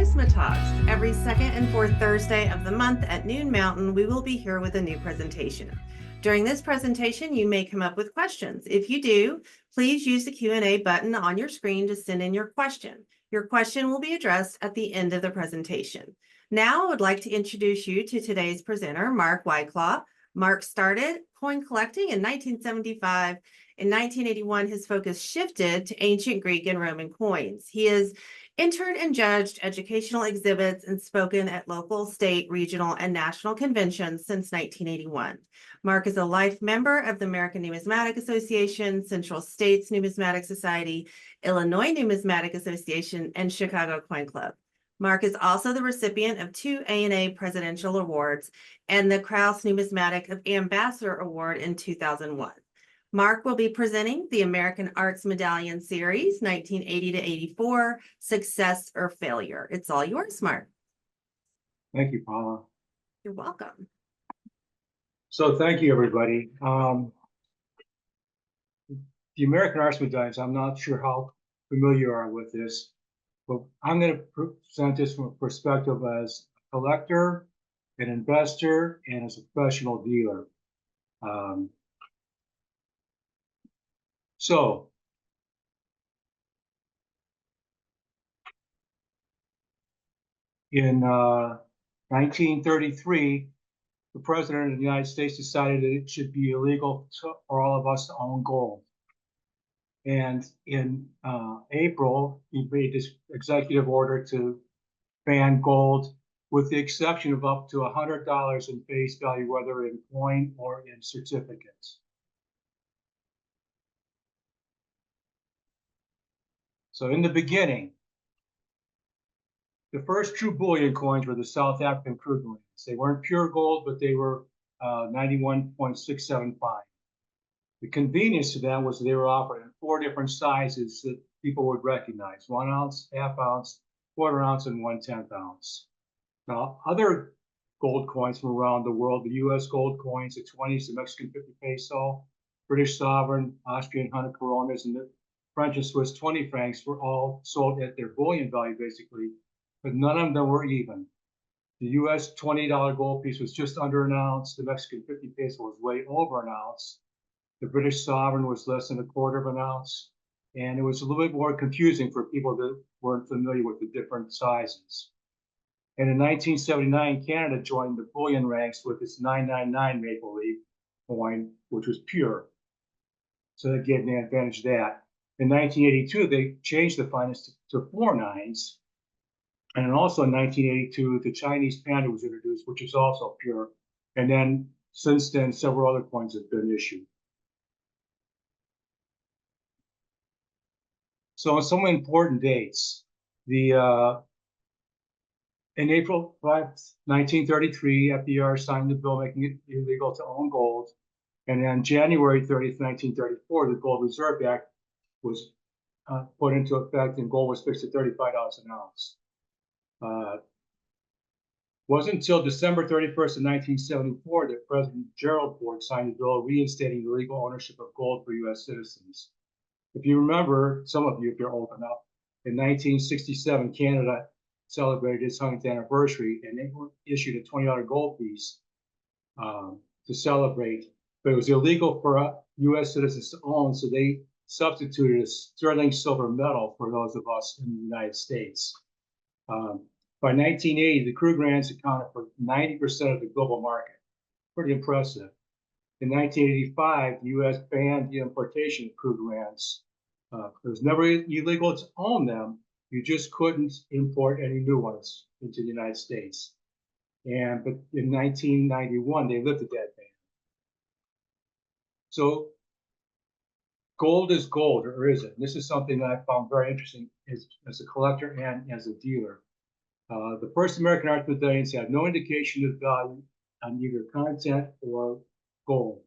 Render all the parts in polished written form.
NumismaTalks. Every second and fourth Thursday of the month at noon Mountain, we will be here with a new presentation. During this presentation, you may come up with questions. If you do, please use the Q&A button on your screen to send in your question. Your question will be addressed at the end of the presentation. Now, I would like to introduce you to today's presenter, Mark Wieclaw. Mark started coin collecting in 1975. In 1981, his focus shifted to ancient Greek and Roman coins. He has entered and judged educational exhibits and spoken at local, state, regional, and national conventions since 1981. Mark is a life member of the American Numismatic Association, Central States Numismatic Society, Illinois Numismatic Association, and Chicago Coin Club. Mark is also the recipient of 2 ANA Presidential Awards and the Krause Numismatic Ambassador Award in 2001. Mark will be presenting the American Arts Medallion Series, 1980 to 84, Success or Failure. It's all yours, Mark. Thank you, Paula. You're welcome. So thank you, everybody. The American Arts Medallions, I'm not sure how familiar you are with this, but I'm going to present this from a perspective as a collector, an investor, and as a professional dealer. So in 1933, the President of the United States decided that it should be illegal for all of us to own gold. And in April, he made this executive order to ban gold, with the exception of up to $100 in face value, whether in coin or in certificates. So in the beginning, the first true bullion coins were the South African Krugerrands. They weren't pure gold, but they were 91.675. The convenience to them was they were offered in 4 different sizes that people would recognize: 1 ounce, ½ ounce, quarter ounce, and 1/10 ounce. Now, other gold coins from around the world, the US gold coins, the 20s, the Mexican 50 peso, British sovereign, Austrian 100 coronas, and the French and Swiss 20 francs were all sold at their bullion value, basically, but none of them were even. The US $20 gold piece was just under 1 ounce. The Mexican 50 peso was way over 1 ounce. The British sovereign was less than 1/4 ounce. And it was a little bit more confusing for people that weren't familiar with the different sizes. And in 1979, Canada joined the bullion ranks with its 999 Maple Leaf coin, which was pure. So that gave an advantage to that. In 1982, they changed the finest to 4 nines. And then also in 1982, the Chinese panda was introduced, which is also pure. And then since then, several other coins have been issued. So on some important dates, in April 5th, 1933, FDR signed the bill making it illegal to own gold. And on January 30th, 1934, the Gold Reserve Act was put into effect, and gold was fixed at $35 an ounce. Wasn't until December 31st of 1974 that President Gerald Ford signed a bill reinstating the legal ownership of gold for U.S. citizens. If you remember, some of you, if you're old enough, in 1967, Canada celebrated its 100th anniversary, and they issued a $20 gold piece to celebrate. But it was illegal for U.S. citizens to own, so they substituted a sterling silver medal for those of us in the United States. By 1980, the Krugerrands accounted for 90% of the global market. Pretty impressive. In 1985, the U.S. banned the importation of Krugerrands. It was never illegal to own them. You just couldn't import any new ones into the United States. But in 1991, they lifted that ban. So gold is gold, or is it? And this is something that I found very interesting as a collector and as a dealer. The first American Arts Medallions had no indication of value on either content or gold.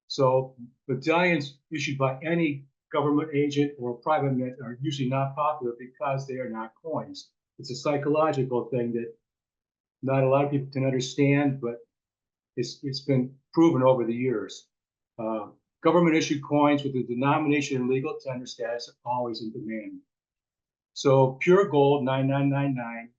So medallions issued by any government agent or private mint are usually not popular because they are not coins. It's a psychological thing that not a lot of people can understand, but it's been proven over the years. Government issued coins with the denomination and legal tender status are always in demand. So pure gold 9999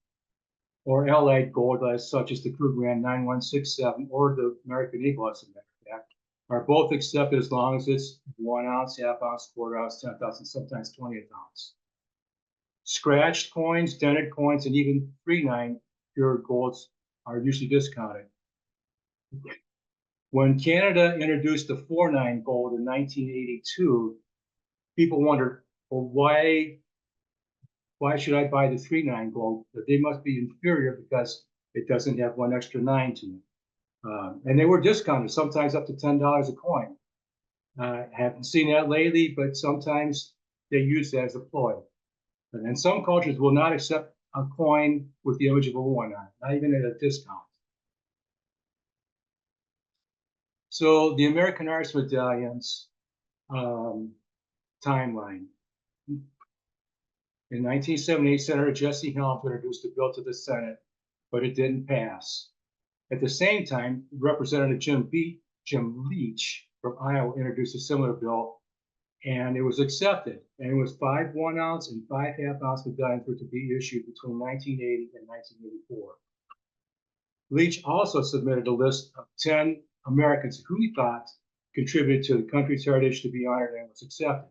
or allied gold, such as the Krugerrand 9167 or the American Eagle, as a matter of fact, are both accepted as long as it's 1 ounce, half ounce, quarter ounce, 10th ounce, sometimes 20th ounce. Scratched coins, dented coins, and even 3.9 pure golds are usually discounted. When Canada introduced the 4.9 gold in 1982, people wondered, well, why should I buy the 3.9 gold? They must be inferior because it doesn't have one extra 9 to it. And they were discounted, sometimes up to $10 a coin. Haven't seen that lately, but sometimes they use that as a ploy. And some cultures will not accept a coin with the image of a 1 on it, not even at a discount. So the American Arts Medallions timeline. In 1978, Senator Jesse Helms introduced a bill to the Senate, but it didn't pass. At the same time, Representative Jim Leach from Iowa introduced a similar bill, and it was accepted. And it was 5 1 ounce and 5 half ounce medallions were to be issued between 1980 and 1984. Leach also submitted a list of 10 Americans who he thought contributed to the country's heritage to be honored, and was accepted.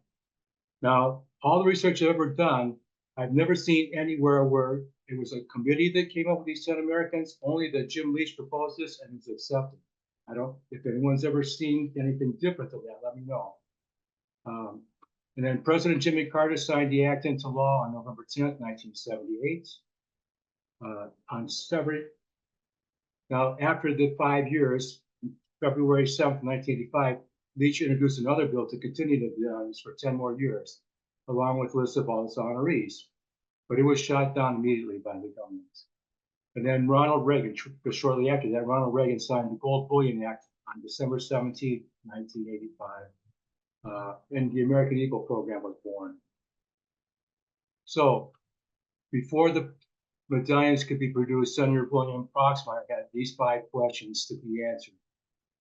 Now, all the research I've ever done, I've never seen anywhere where it was a committee that came up with these 10 Americans, only that Jim Leach proposed this and it was accepted. I don't, if anyone's ever seen anything different than that, let me know. And then President Jimmy Carter signed the act into law on November 10th, 1978. Now, after the 5 years, February 7th, 1985, Leach introduced another bill to continue the medallions for 10 more years, along with lists of all its honorees. But it was shot down immediately by the government. And then Ronald Reagan, shortly after that, Ronald Reagan signed the Gold Bullion Act on December 17, 1985. And the American Eagle program was born. So before the medallions could be produced, Senator William Proxmire had these 5 questions to be answered.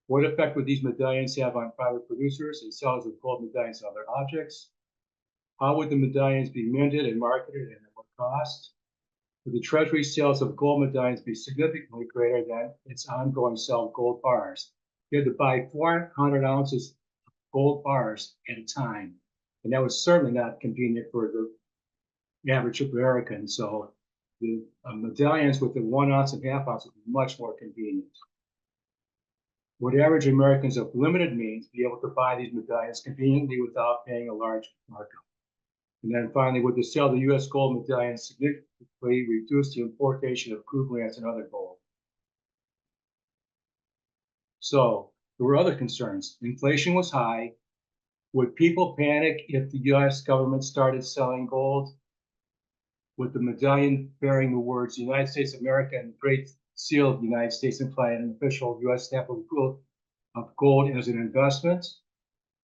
What effect would these medallions have on private producers and sellers of gold medallions and other objects? How would the medallions be minted and marketed, and at what cost? Would the Treasury sales of gold medallions be significantly greater than its ongoing sale of gold bars? You had to buy 400 ounces of gold bars at a time, and that was certainly not convenient for the average American. So the medallions with the 1 ounce and half ounce would be much more convenient. Would average Americans of limited means be able to buy these medallions conveniently without paying a large markup? And then finally, would the sale of the U.S. gold medallions significantly reduce the importation of Krugerrands and other gold? So there were other concerns. Inflation was high. Would people panic if the U.S. government started selling gold? Would the medallion bearing the words United States of America and Great Seal of the United States imply an official U.S. stamp of approval of gold as an investment?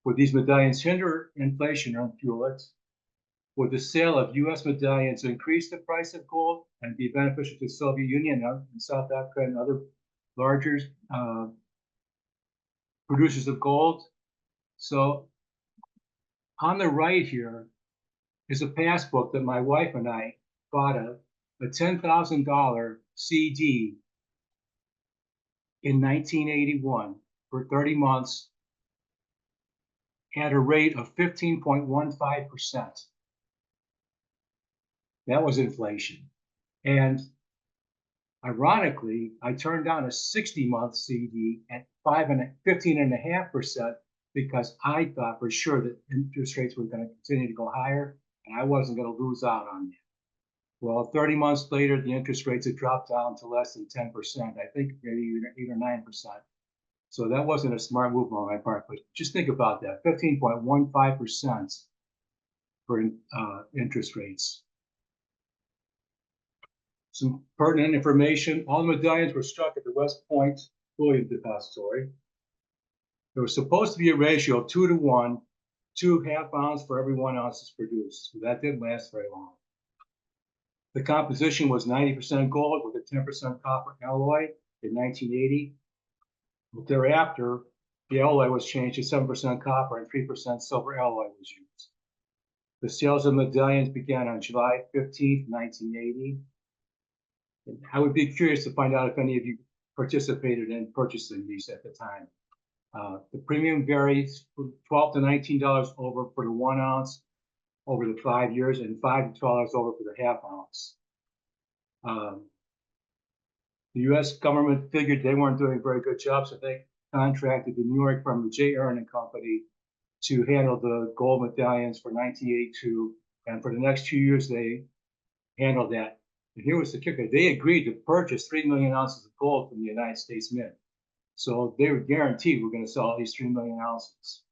Would these medallions hinder inflation or fuel it? Would the sale of U.S. medallions increase the price of gold and be beneficial to the Soviet Union and South Africa and other larger producers of gold? So on the right here is a passbook that my wife and I bought a $10,000 CD in 1981 for 30 months at a rate of 15.15%. That was inflation. And ironically, I turned down a 60-month CD at 15.5% because I thought for sure that interest rates were going to continue to go higher and I wasn't going to lose out on that. Well, 30 months later, the interest rates had dropped down to less than 10%, I think maybe 8 or 9%. So that wasn't a smart move on my part, but just think about that, 15.15% for interest rates. Some pertinent information, all the medallions were struck at the West Point Bullion Depository. There was supposed to be a ratio of 2 to 1, 2 half ounce for every 1 ounce is produced. So that didn't last very long. The composition was 90% gold with a 10% copper alloy in 1980. But thereafter, the alloy was changed to 7% copper and 3% silver alloy was used. The sales of medallions began on July 15th, 1980. And I would be curious to find out if any of you participated in purchasing these at the time. The premium varies from $12 to $19 over for the 1 ounce over the 5 years, and $5 to $12 over for the half ounce. The U.S. government figured they weren't doing a very good job, so they contracted the New York firm, the J. Aaron and Company, to handle the gold medallions for 1982. And for the next 2 years, they handled that. And here was the kicker. They agreed to purchase 3 million ounces of gold from the United States Mint. So they were guaranteed we're going to sell at least 3 million ounces.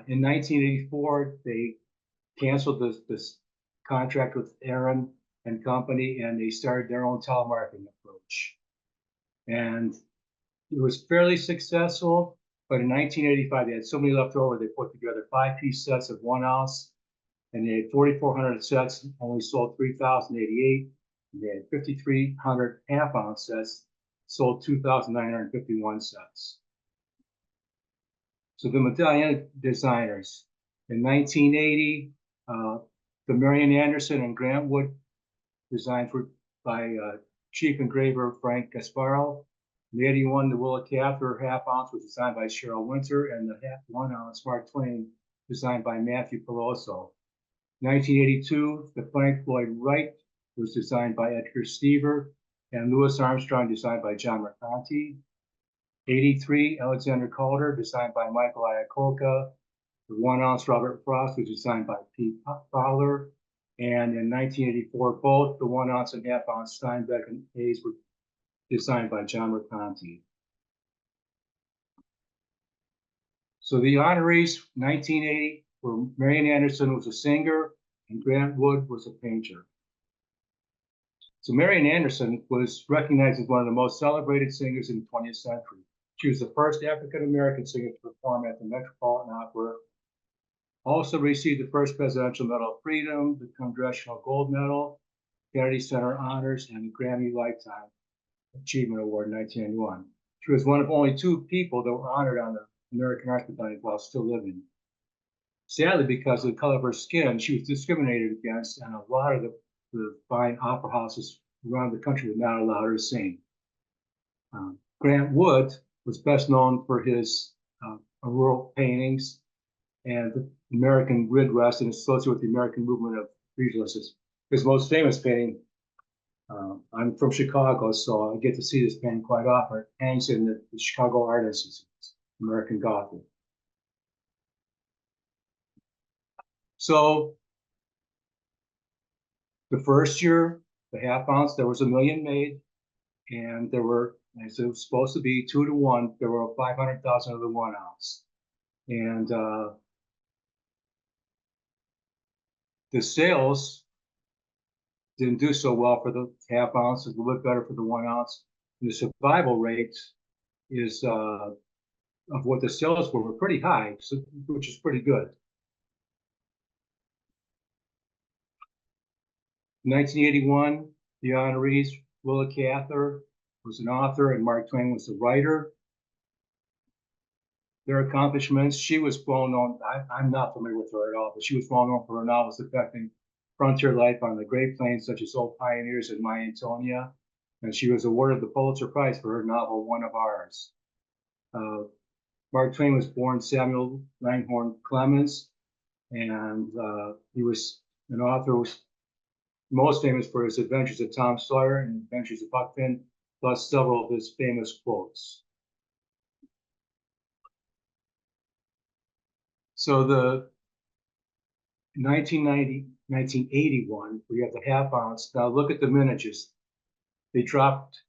In 1984, they canceled this contract with Aaron and Company, and they started their own telemarketing approach. And it was fairly successful, but in 1985, they had so many left over, they put together 5-piece sets of 1 ounce, and they had 4,400 sets, only sold 3,088. They had 5,300 half-ounce sets, sold 2,951 sets. So the medallion designers. In 1980, the Marian Anderson and Grant Wood designs were by Chief Engraver Frank Gasparo. In 1981, the Wieclaw half-ounce was designed by Cheryl Winter, and the 1 ounce Mark Twain designed by Matthew Peloso. 1982, the Frank Lloyd Wright was designed by Edgar Stever, and Louis Armstrong designed by John Mercanti. 83, Alexander Calder, designed by Michael Iacocca. The 1 ounce Robert Frost was designed by Pete Fowler. And in 1984, both the 1 ounce and half ounce Steinbeck and Hayes were designed by John Mercanti. So the honorees, 1980, were Marian Anderson was a singer and Grant Wood was a painter. So Marian Anderson was recognized as one of the most celebrated singers in the 20th century. She was the first African-American singer to perform at the Metropolitan Opera. Also received the first Presidential Medal of Freedom, the Congressional Gold Medal, Kennedy Center Honors, and the Grammy Lifetime Achievement Award in 1991. She was one of only 2 people that were honored on the American Arts Medallion while still living. Sadly, because of the color of her skin, she was discriminated against, and a lot of the fine opera houses around the country were not allowed her to sing. Grant Wood was best known for his rural paintings and the American Grid Rest, and associated with the American movement of regionalists. His most famous painting, I'm from Chicago, so I get to see this painting quite often. It hangs in the Chicago Art Institute, American Gothic. So the first year, the half ounce, there was 1 million made, and there were, as it was supposed to be, 2 to 1, there were 500,000 of the 1 ounce. And the sales didn't do so well for the half ounce, it's a little bit better for the 1 ounce. And the survival rate is of what the sales were pretty high, so, which is pretty good. 1981, the honorees, Willa Cather was an author and Mark Twain was the writer. Their accomplishments, she was well known, I'm not familiar with her at all, but she was well known for her novels affecting frontier life on the Great Plains, such as Old Pioneers and My Antonia. And she was awarded the Pulitzer Prize for her novel, One of Ours. Mark Twain was born Samuel Langhorne Clemens, and he was an author who was most famous for his Adventures of Tom Sawyer and Adventures of Huck Finn, plus several of his famous quotes. So the 1981, we have the half ounce. Now look at the miniatures. They dropped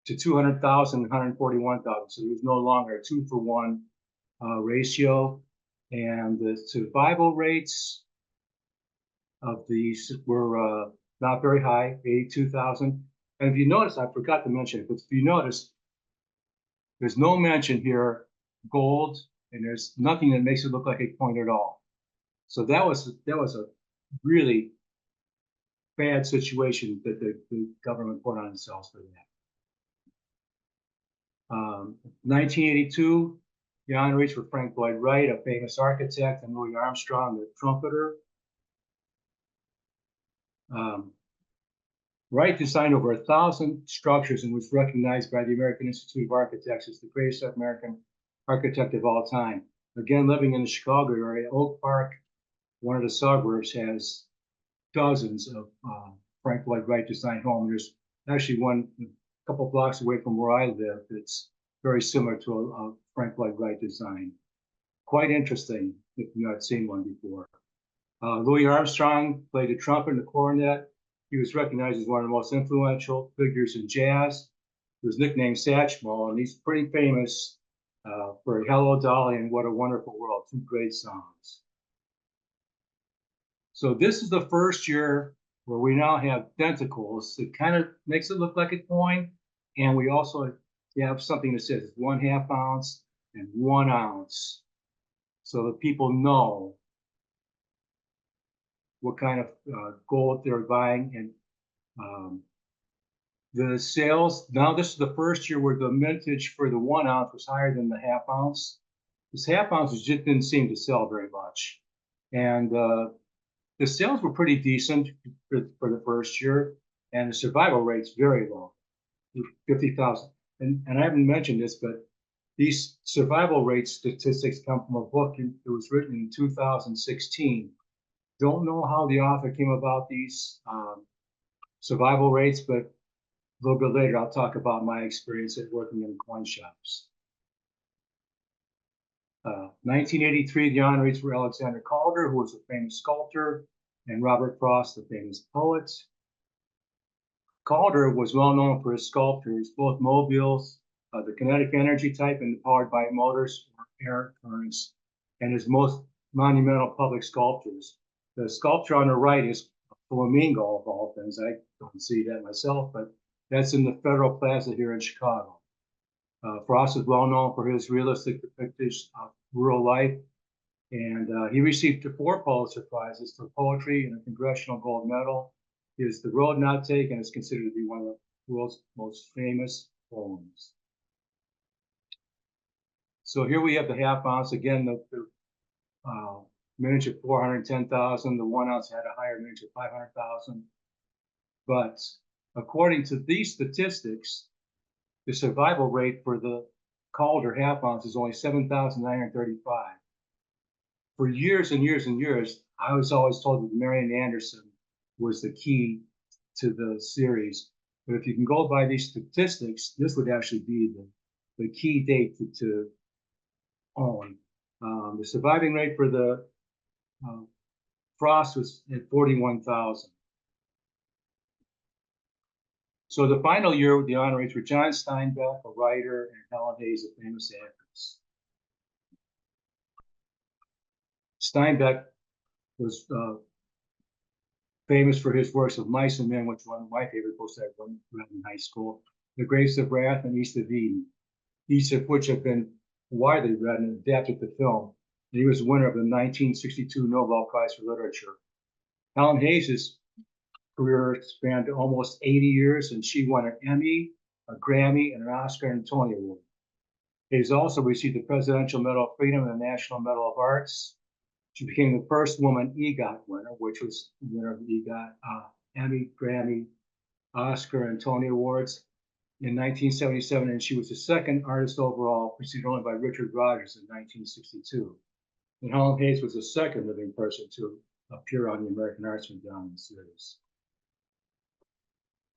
to 200,000, 141,000. So there's no longer a 2-for-1 ratio. And the survival rates of these were not very high, 82,000. And if you notice, I forgot to mention it, but if you notice, there's no mention here gold, and there's nothing that makes it look like a coin at all. So that was a really bad situation that the government put on themselves for that. 1982, the honorees were Frank Lloyd Wright, a famous architect, and Louis Armstrong, the trumpeter. Wright designed over 1,000 structures and was recognized by the American Institute of Architects as the greatest American architect of all time. Again, living in the Chicago area, Oak Park, one of the suburbs, has dozens of Frank Lloyd Wright designed homes. There's actually one a couple blocks away from where I live that's very similar to a Frank Lloyd Wright design. Quite interesting if you've not seen one before. Louis Armstrong played the trumpet and the cornet. He was recognized as one of the most influential figures in jazz. He was nicknamed Satchmo, and he's pretty famous for Hello Dolly and What a Wonderful World, two great songs. So this is the first year where we now have denticles. It kind of makes it look like a coin, and we also have something that says 1/2 ounce and 1 ounce, so that people know what kind of gold they're buying. And the sales, now this is the first year where the mintage for the 1 ounce was higher than the 1/2 ounce. This 1/2 ounce just didn't seem to sell very much. And the sales were pretty decent for the first year, and the survival rate's very low, 50,000. And I haven't mentioned this, but these survival rate statistics come from a book that was written in 2016. Don't know how the author came about these survival rates, but a little bit later I'll talk about my experience at working in coin shops. 1983, the honorees were Alexander Calder, who was a famous sculptor, and Robert Frost, the famous poet. Calder was well known for his sculptures, both mobiles, the kinetic energy type and powered by motors or air currents, and his most monumental public sculptures. The sculpture on the right is a flamingo of all things. I don't see that myself, but that's in the Federal Plaza here in Chicago. Frost is well known for his realistic depictions of rural life, and he received 4 Pulitzer Prizes for poetry and a Congressional Gold Medal. His The Road Not Taken is considered to be one of the world's most famous poems. So here we have the 1/2 ounce. Again, the mintage of 410,000. The 1 ounce had a higher mintage of 500,000. But according to these statistics, the survival rate for the Calder 1/2 ounce is only 7,935. For years and years and years, I was always told that Marian Anderson was the key to the series. But if you can go by these statistics, this would actually be the key date to own. The surviving rate for the Frost was at 41,000. So the final year, the honorees were John Steinbeck, a writer, and Helen Hayes, a famous actress. Steinbeck was famous for his works of Mice and Men, which one of my favorite books I read in high school, The Grapes of Wrath and East of Eden, each of which have been widely read and adapted to film. He was the winner of the 1962 Nobel Prize for Literature. Helen Hayes' career spanned almost 80 years, and she won an Emmy, a Grammy, and an Oscar and Tony Award. Hayes also received the Presidential Medal of Freedom and the National Medal of Arts. She became the first woman EGOT winner, which was the winner of the EGOT, Emmy, Grammy, Oscar, and Tony Awards in 1977, and she was the second artist overall, preceded only by Richard Rodgers in 1962. And Helen Hayes was the second living person to appear on the American Arts Medallion Series.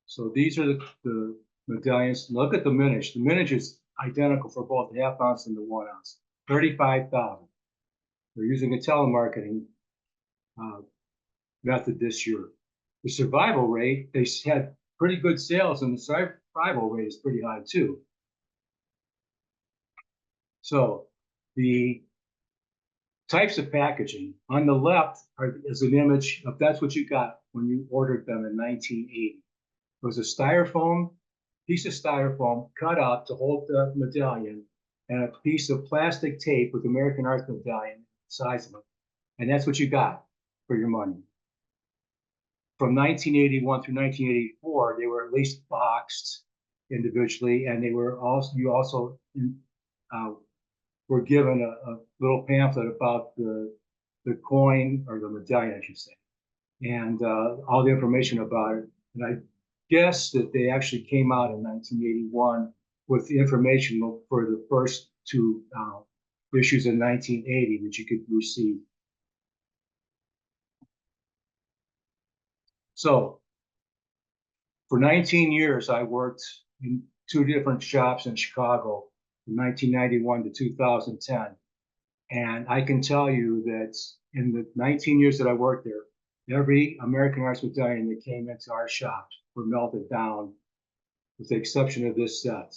So these are the medallions. Look at the mintage. The mintage is identical for both the 1/2 ounce and the 1 ounce, 35,000. They're using a telemarketing method this year. The survival rate, they had pretty good sales, and the survival rate is pretty high too. So the types of packaging on the left is an image of that's what you got when you ordered them in 1980. It was a piece of styrofoam cut out to hold the medallion, and a piece of plastic tape with American Arts Medallion size of it. And that's what you got for your money. From 1981 through 1984, they were at least boxed individually, and they were also were given a little pamphlet about the coin, or the medallion, I should say. and all the information about it. And I guess that they actually came out in 1981 with the information for the first two issues in 1980 that you could receive. So for 19 years, I worked in two different shops in Chicago from 1991 to 2010. And I can tell you that in the 19 years that I worked there, every American Arts Medallion that came into our shops were melted down, with the exception of this set.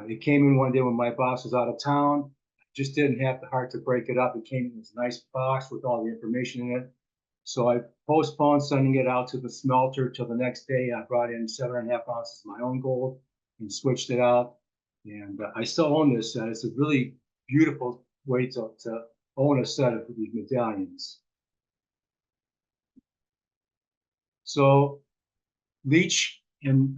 It came in one day when my boss was out of town. Just didn't have the heart to break it up. It came in this nice box with all the information in it. So I postponed sending it out to the smelter till the next day. I brought in 7.5 ounces of my own gold and switched it out. And I still own this set. It's a really beautiful way to own a set of these medallions. So Leach in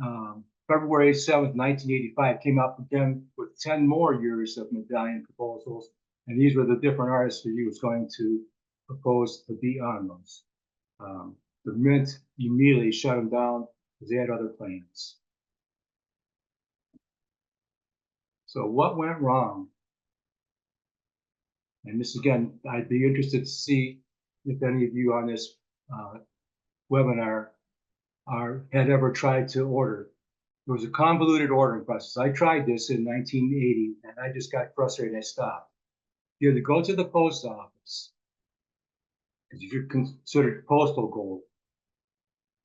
February 7th, 1985, came up again with 10 more years of medallion proposals. And these were the different artists that he was going to propose to be on those. The Mint immediately shut them down because they had other plans. So what went wrong? And this, again, I'd be interested to see if any of you on this webinar had ever tried to order. It was a convoluted ordering process. I tried this in 1980, and I just got frustrated and I stopped. You had to go to the post office, because you're considered postal gold.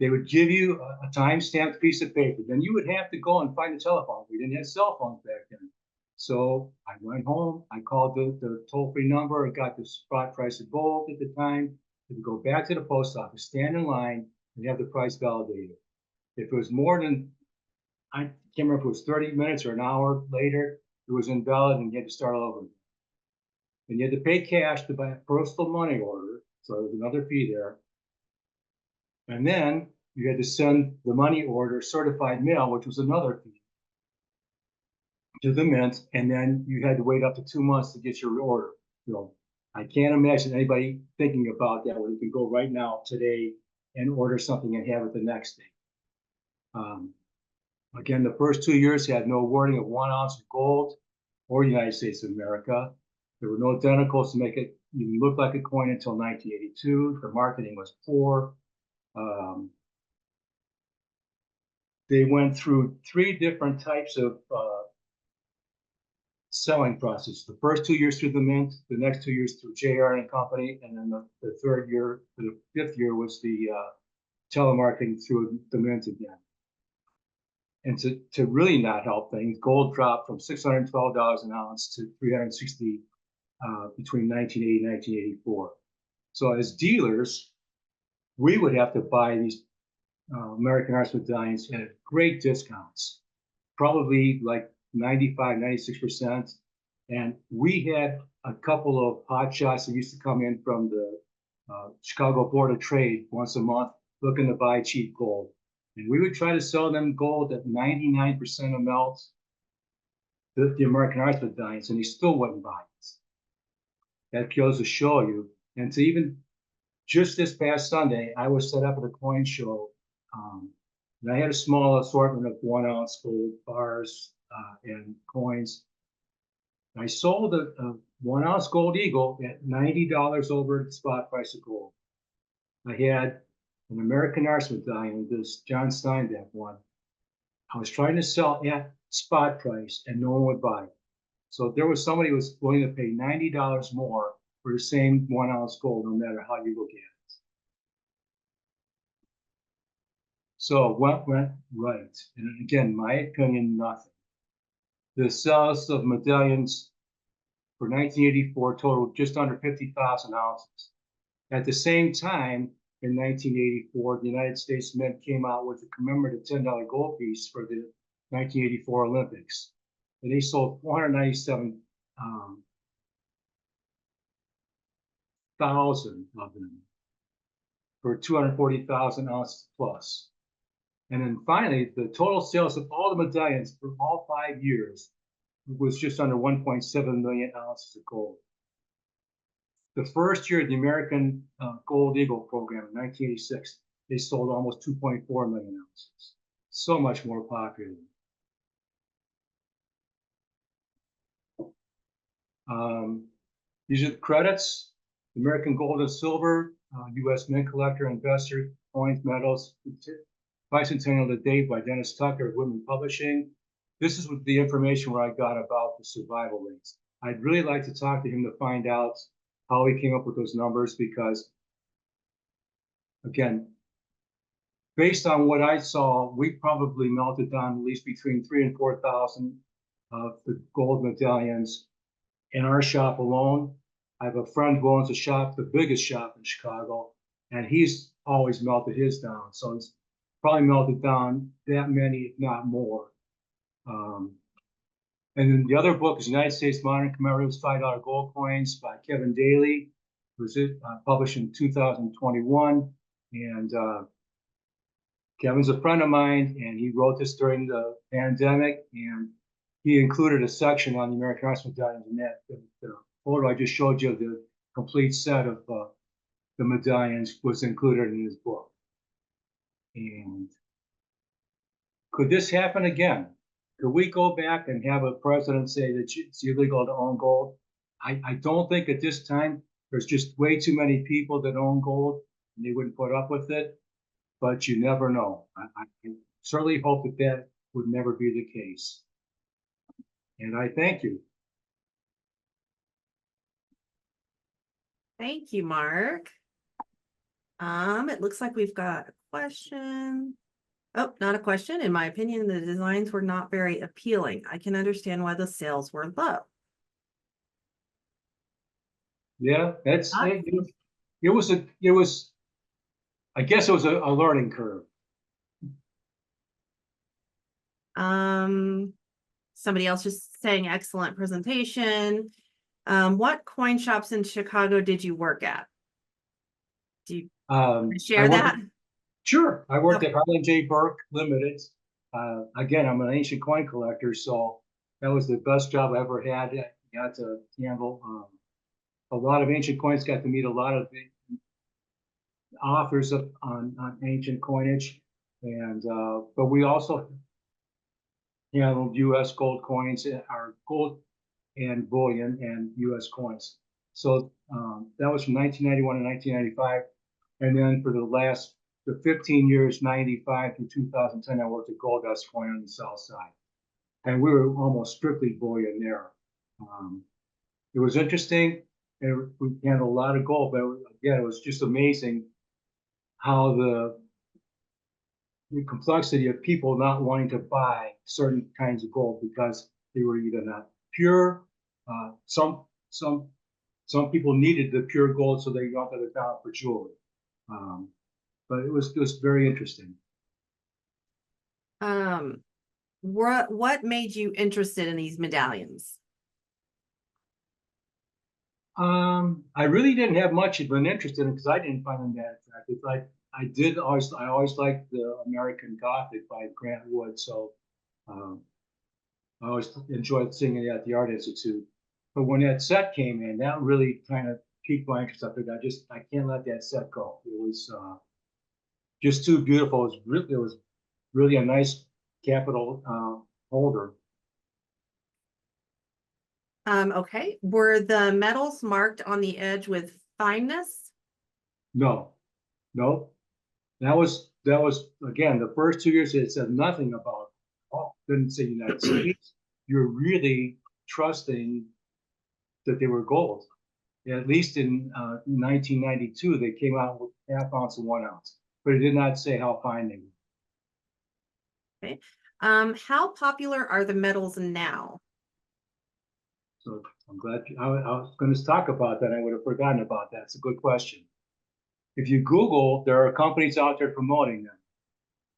They would give you a time-stamped piece of paper. Then you would have to go and find a telephone. We didn't have cell phones back then. So I went home, I called the toll-free number, I got the spot price of gold at the time. You go back to the post office, stand in line, and have the price validated. If it was more than, I can't remember if it was 30 minutes or an hour later, it was invalid and you had to start all over again. And you had to pay cash to buy a postal money order, so there was another fee there. And then you had to send the money order certified mail, which was another fee, to the Mint, and then you had to wait up to 2 months to get your order. So I can't imagine anybody thinking about that when you can go right now today and order something and have it the next day. Again, the first 2 years had no wording of 1 ounce of gold or United States of America. There were no identicals to make it even look like a coin until 1982. The marketing was poor. They went through 3 different types of selling process. The first 2 years through the Mint, the next 2 years through JR and Company, and then the third year, the 5th year was the telemarketing through the Mint again. And to really not help things, gold dropped from $612 an ounce to $360 between 1980 and 1984. So as dealers, we would have to buy these American Arts Medallions at great discounts, probably like 95, 96%. And we had a couple of hot shots that used to come in from the Chicago Board of Trade once a month looking to buy cheap gold. And we would try to sell them gold at 99% of melt, the American Arts Medallions, and he still wouldn't buy it. That goes to show you. And to even just this past Sunday, I was set up at a coin show, and I had a small assortment of 1 ounce gold bars and coins. I sold a 1 ounce gold eagle at $90 over the spot price of gold. I had an American Arts Medallion, this John Steinbeck one. I was trying to sell at spot price and no one would buy it. So there was somebody who was willing to pay $90 more for the same 1 ounce gold, no matter how you look at it. So what went right? And again, my opinion, nothing. The sales of medallions for 1984 totaled just under 50,000 ounces. At the same time, in 1984, the United States Mint came out with a commemorative $10 gold piece for the 1984 Olympics. And they sold 497,000 of them for 240,000 ounces plus. And then finally, the total sales of all the medallions for all 5 years was just under 1.7 million ounces of gold. The first year of the American Gold Eagle program in 1986, they sold almost 2.4 million ounces. So much more popular. These are the credits: American Gold and Silver, U.S. Mint Collector, Investor, Coins, Medals, Bicentennial to Date by Dennis Tucker of Women Publishing. This is the information where I got about the survival rates. I'd really like to talk to him to find out how he came up with those numbers, because, again, based on what I saw, we probably melted down at least between 3,000 and 4,000 of the gold medallions in our shop alone. I have a friend who owns a shop, the biggest shop in Chicago, and he's always melted his down. So he's probably melted down that many, if not more. And then the other book is United States Modern Commemorative $5 Gold Coins by Kevin Daly. It was published in 2021. And Kevin's a friend of mine, and he wrote this during the pandemic, and he included a section on the American Arts Medallions in that. The photo I just showed you of the complete set of the medallions was included in his book. And could this happen again? Could we go back and have a president say that it's illegal to own gold? I don't think at this time. There's just way too many people that own gold, and they wouldn't put up with it. But you never know. I certainly hope that that would never be the case. And I thank you. Thank you, Mark. It looks like we've got a question. Oh, not a question. In my opinion, the designs were not very appealing. I can understand why the sales were low. Yeah, that's it was I guess it was a learning curve. Somebody else just saying excellent presentation. What coin shops in Chicago did you work at? Do you share that? Sure. I worked at Harlan J. Burke Limited. Again, I'm an ancient coin collector, so that was the best job I ever had. I got to handle a lot of ancient coins, got to meet a lot of the authors on ancient coinage. And but we also handled U.S. gold coins, our gold and bullion and U.S. coins. So that was from 1991 to 1995. And then for the 15 years, 95 to 2010, I worked at Gold Dust Coin on the south side. And we were almost strictly bullion there. It was interesting. And we handled a lot of gold, but again, it was just amazing how the complexity of people not wanting to buy certain kinds of gold because they were either not pure. Some people needed the pure gold, so they wanted it down for jewelry. But it was very interesting. What made you interested in these medallions? I really didn't have much of an interest in it because I didn't find them that attractive. I always liked the American Gothic by Grant Wood, so I always enjoyed seeing it at the Art Institute. But when that set came in, that really kind of piqued my interest. I can't let that set go. It was just too beautiful. It was really a nice capital holder. Okay. Were the metals marked on the edge with fineness? No. That was again the first 2 years. It said nothing about. Didn't say United States. You're really trusting that they were gold. At least in 1992, they came out with ½ ounce and 1 ounce, but it did not say how fine they were. Okay. How popular are the metals now? So I'm glad I was going to talk about that. I would have forgotten about that. It's a good question. If you Google, there are companies out there promoting them.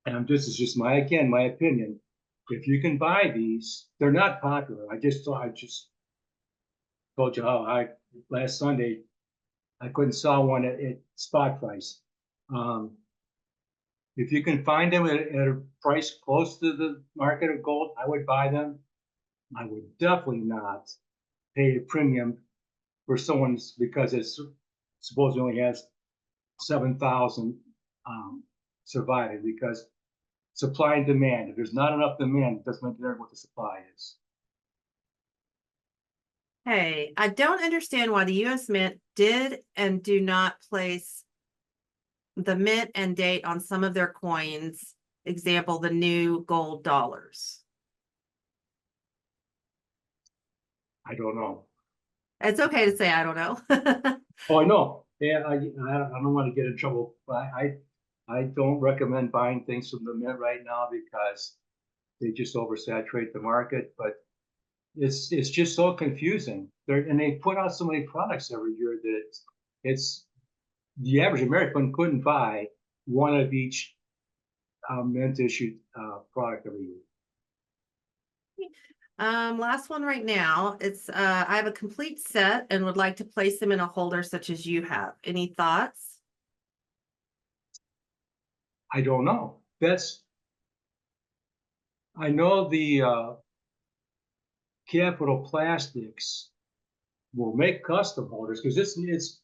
And this is just my opinion. If you can buy these, they're not popular. I just told you how last Sunday I couldn't sell one at spot price. If you can find them at a price close to the market of gold, I would buy them. I would definitely not pay a premium for someone's, because it's supposedly only has 7,000 surviving, because supply and demand. If there's not enough demand, it doesn't matter what the supply is. Hey, I don't understand why the U.S. Mint did and do not place the mint and date on some of their coins. Example, the new gold dollars. I don't know. It's okay to say I don't know. Oh, I know. Yeah, I don't want to get in trouble, but I don't recommend buying things from the mint right now because they just oversaturate the market. But it's just so confusing. And they put out so many products every year that it's the average American couldn't buy one of each mint issued product every year. Last one right now. It's I have a complete set and would like to place them in a holder such as you have. Any thoughts? I don't know. I know the Capital Plastics will make custom holders, because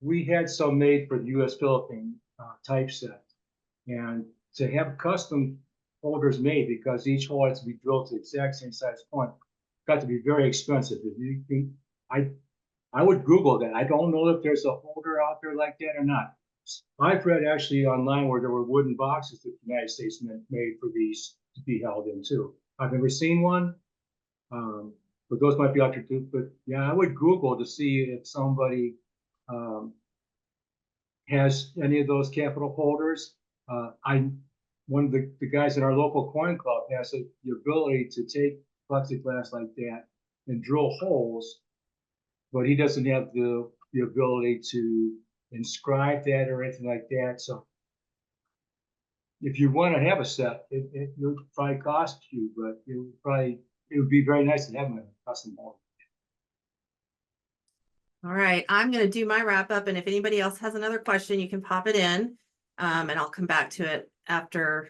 we had some made for the U.S. Philippine typeset, and to have custom holders made, because each hole has to be drilled to the exact same size point, got to be very expensive. I would Google that. I don't know if there's a holder out there like that or not. I've read actually online where there were wooden boxes that the United States made for these to be held in too. I've never seen one, but those might be out there too. But yeah, I would Google to see if somebody has any of those capital holders. One of the guys in our local coin club has the ability to take plexiglass like that and drill holes, but he doesn't have the ability to inscribe that or anything like that. So if you want to have a set, it would probably cost you, but it would be very nice to have a custom holder. All right, I'm going to do my wrap up, and if anybody else has another question, you can pop it in, and I'll come back to it after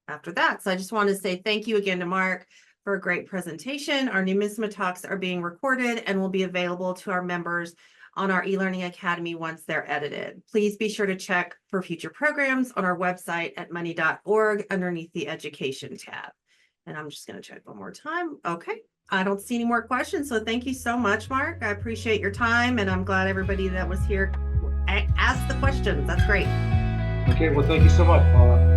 that. So I just want to say thank you again to Mark for a great presentation. Our NumismaTalks are being recorded and will be available to our members on our e-learning academy once they're edited. Please be sure to check for future programs on our website at money.org underneath the education tab. And I'm just going to check one more time. Okay. I don't see any more questions. So thank you so much, Mark. I appreciate your time, and I'm glad everybody that was here asked the questions. That's great. Okay. Well, thank you so much, Paula.